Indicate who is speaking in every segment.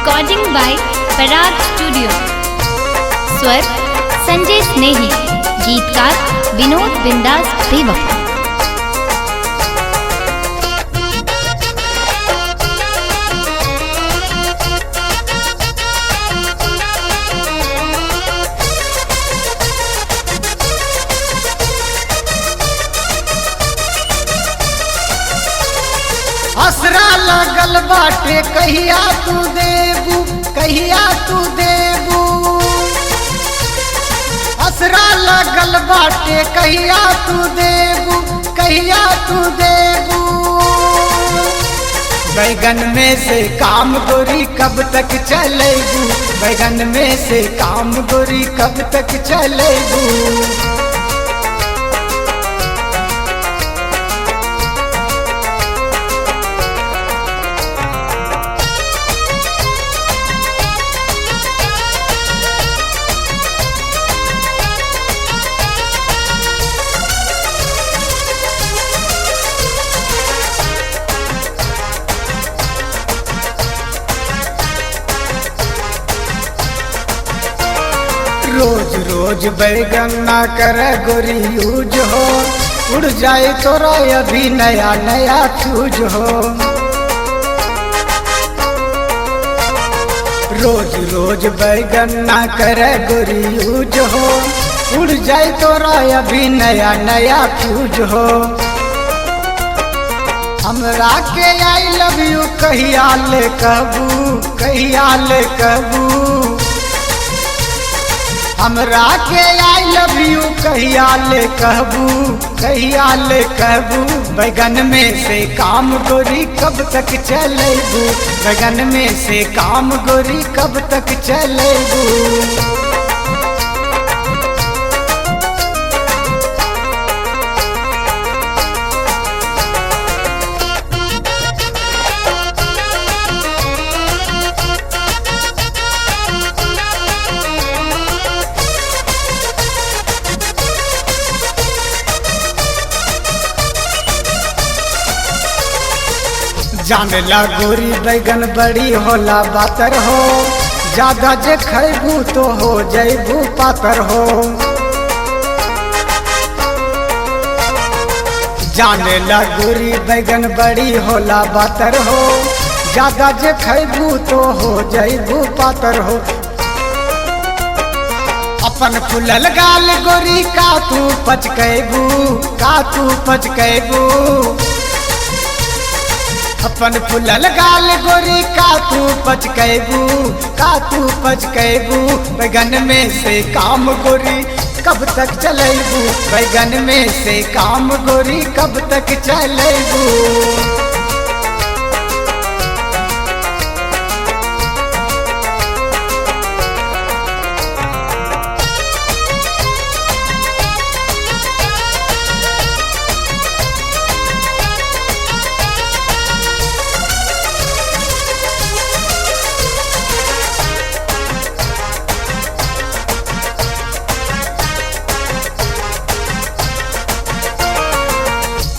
Speaker 1: Recording by Parag studio. स्वर संजय स्नेही, गीतकार विनोद बिंदास बेवफा।
Speaker 2: असरा लगल बाटे कहिया तू देबू, कहिया तू देबू। असरा लगल बाटे कहिया तू देबू, कहिया तू देबू। बैगन में से काम गोरी कब तक चलेबू, बैगन में से काम गोरी कब तक चलेबू। रोज रोज बैगन ना कर गोरी यूज हो, उड़ जाए तोरा अभी नया नया फ्यूज हो। रोज रोज बैगन ना कर गोरी यूज हो, उड़ जाए तोरा अभी नया नया फ्यूज हो। हमरा के आई लव यू कहिया ले कहबू, कहिया ले कहबू। हमरा के आई लव यू कहिया ले कहबू, कहिया ले कहबू। बैगन में से काम गोरी कब तक चलेबू, बैगन में से काम गोरी कब तक चलेबू। जानेला गोरी बैगन बड़ी होला बातर हो, ज्यादा जे खैबू तो हो जैबू पातर हो। जानेला गोरी बैगन बड़ी होला बातर हो, ज्यादा जे खैबू तो हो जैबू पातर हो। अपन फुलल गाल गोरी का तू पचकैबू, का तू पचकैबू। अपन फुलल गाल गोरी का तू पचकैबू, का तू पचकैबू। बैगन में से काम गोरी कब तक चलेबू, बैगन में से काम गोरी कब तक चलेबू।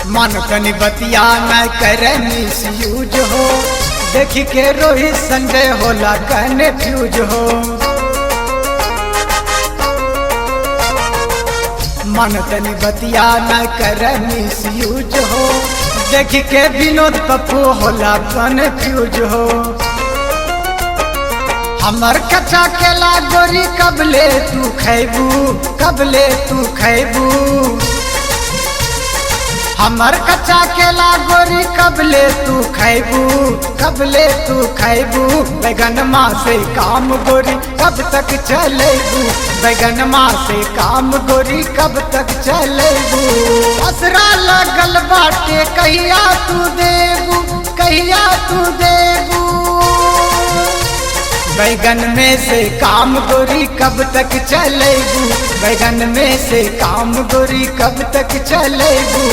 Speaker 2: मन तनी बतिया न करे मिस यूज हो, देख के रोहित संजय होला कहने फ्यूज हो। मन तनी बतिया न करे मिस यूज हो, देख के विनोद पप्पू होला कहने फ्यूज हो। हमर कच्चा केला गोरी कबले तू खैबू, कबले तू खैबू। हमर कच्चा केला गोरी कबले तू खैबू, कबले तू खैबू। बैगन माँ से काम गोरी कब तक चलेबू, बैगन माँ से काम गोरी कब तक चलेबू। असरा लगल बाटे कहिया तू देबू, कहिया तू देबू। बैगन में से काम गोरी कब तक चलेबू, बैगन में से काम गोरी कब तक चलेबू।